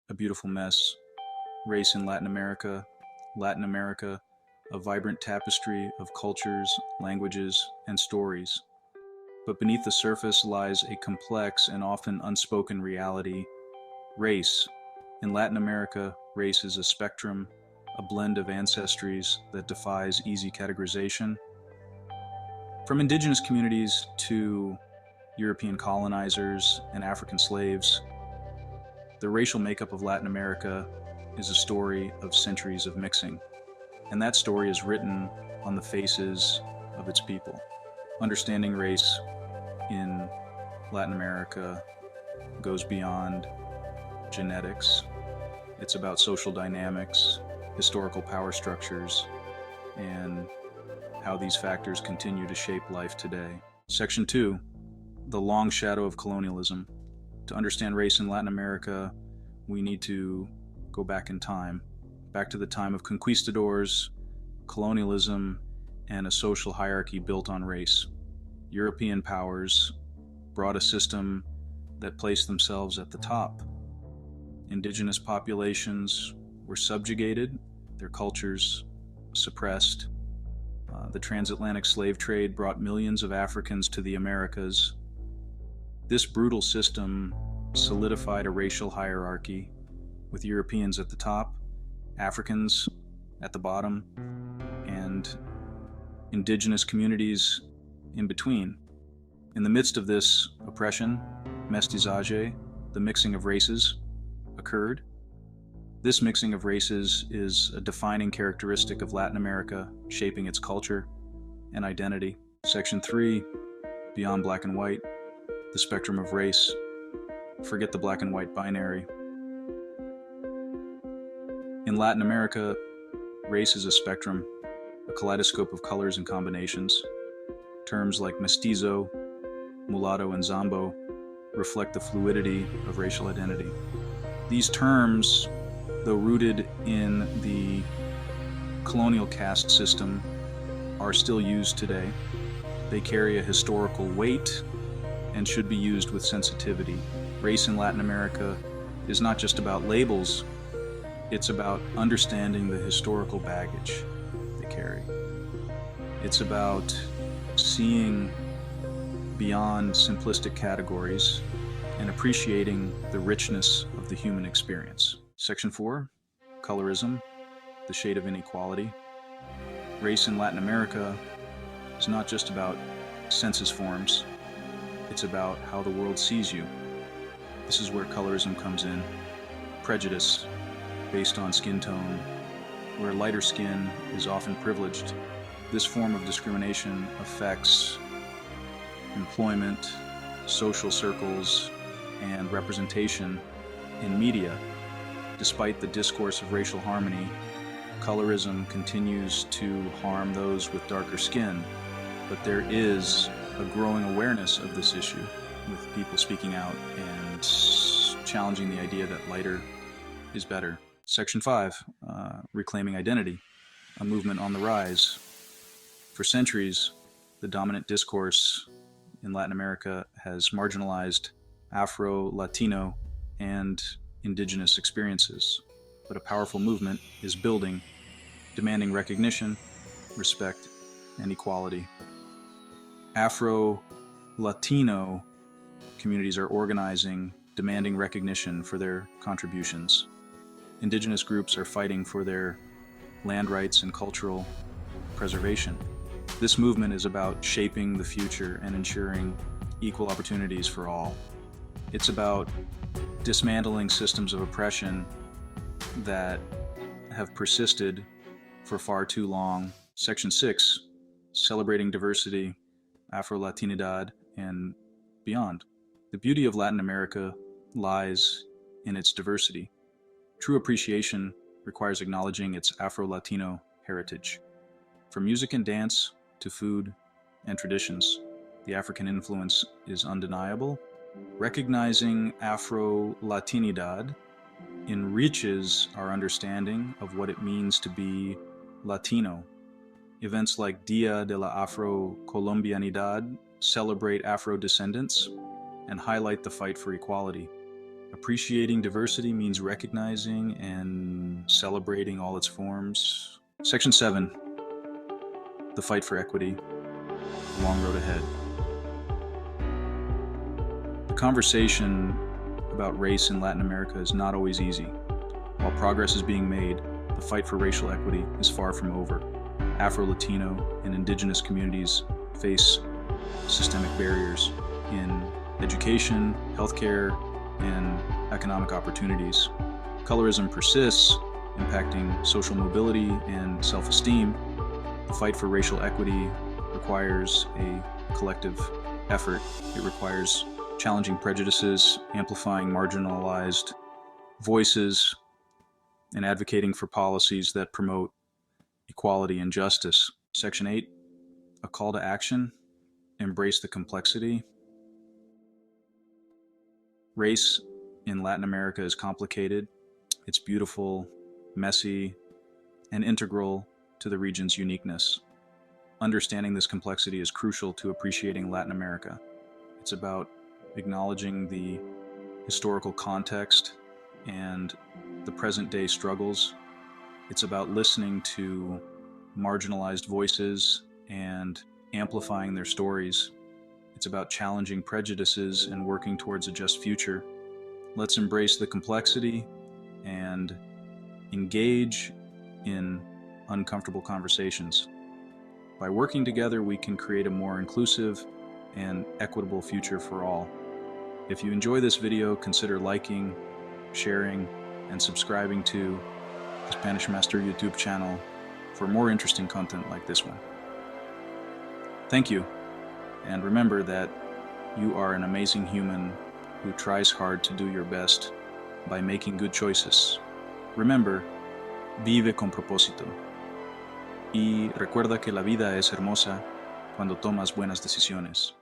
a beautiful mess. Race in Latin America, a vibrant tapestry of cultures, languages, and stories. But beneath the surface lies a complex and often unspoken reality: race. In Latin America, race is a spectrum, a blend of ancestries that defies easy categorization. From indigenous communities to European colonizers and African slaves, the racial makeup of Latin America is a story of centuries of mixing, and that story is written on the faces of its people. Understanding race in Latin America goes beyond genetics. It's about social dynamics, historical power structures, and how these factors continue to shape life today. Section 2, the long shadow of colonialism. To understand race in Latin America, we need to go back in time, back to the time of conquistadors, colonialism, and a social hierarchy built on race. European powers brought a system that placed themselves at the top. Indigenous populations were subjugated, their cultures suppressed. The transatlantic slave trade brought millions of Africans to the Americas. This brutal system solidified a racial hierarchy, with Europeans at the top, Africans at the bottom, and indigenous communities in between. In the midst of this oppression, mestizaje, the mixing of races, occurred. This mixing of races is a defining characteristic of Latin America, shaping its culture and identity. Section 3, beyond black and white, the spectrum of race. Forget the black and white binary. In Latin America, race is a spectrum, a kaleidoscope of colors and combinations. Terms like mestizo, mulatto, and zombo reflect the fluidity of racial identity. These terms, though rooted in the colonial caste system, are still used today. They carry a historical weight and should be used with sensitivity. Race in Latin America is not just about labels, it's about understanding the historical baggage they carry. It's about seeing beyond simplistic categories and appreciating the richness of the human experience. Section 4, Colorism, the shade of inequality. Race in Latin America is not just about census forms, it's about how the world sees you. This is where colorism comes in. Prejudice based on skin tone, where lighter skin is often privileged. This form of discrimination affects employment, social circles, and representation in media. Despite the discourse of racial harmony, colorism continues to harm those with darker skin, but there is a growing awareness of this issue, with people speaking out and challenging the idea that lighter is better. Section 5, Reclaiming Identity, a movement on the rise. For centuries, the dominant discourse in Latin America has marginalized Afro-Latino and indigenous experiences, but a powerful movement is building, demanding recognition, respect, and equality. Afro-Latino communities are organizing, demanding recognition for their contributions. Indigenous groups are fighting for their land rights and cultural preservation. This movement is about shaping the future and ensuring equal opportunities for all. It's about dismantling systems of oppression that have persisted for far too long. Section 6, Celebrating Diversity, Afro-Latinidad, and beyond. The beauty of Latin America lies in its diversity. True appreciation requires acknowledging its Afro-Latino heritage. From music and dance to food and traditions, the African influence is undeniable. Recognizing Afro-Latinidad enriches our understanding of what it means to be Latino. Events like Dia de la Afro-Colombianidad celebrate Afro descendants and highlight the fight for equality. Appreciating diversity means recognizing and celebrating all its forms. Section 7, the fight for equity, the long road ahead. The conversation about race in Latin America is not always easy. While progress is being made, the fight for racial equity is far from over. Afro-Latino and indigenous communities face systemic barriers in education, healthcare, and economic opportunities. Colorism persists, impacting social mobility and self-esteem. The fight for racial equity requires a collective effort. It requires challenging prejudices, amplifying marginalized voices, and advocating for policies that promote equality and justice. Section 8, a call to action: embrace the complexity. Race in Latin America is complicated. It's beautiful, messy, and integral to the region's uniqueness. Understanding this complexity is crucial to appreciating Latin America. It's about acknowledging the historical context and the present-day struggles. It's about listening to marginalized voices and amplifying their stories. It's about challenging prejudices and working towards a just future. Let's embrace the complexity and engage in uncomfortable conversations. By working together, we can create a more inclusive and equitable future for all. If you enjoy this video, consider liking, sharing, and subscribing to the Spanish Master YouTube channel for more interesting content like this one. Thank you, and remember that you are an amazing human who tries hard to do your best by making good choices. Remember, vive con propósito. Y recuerda que la vida es hermosa cuando tomas buenas decisiones.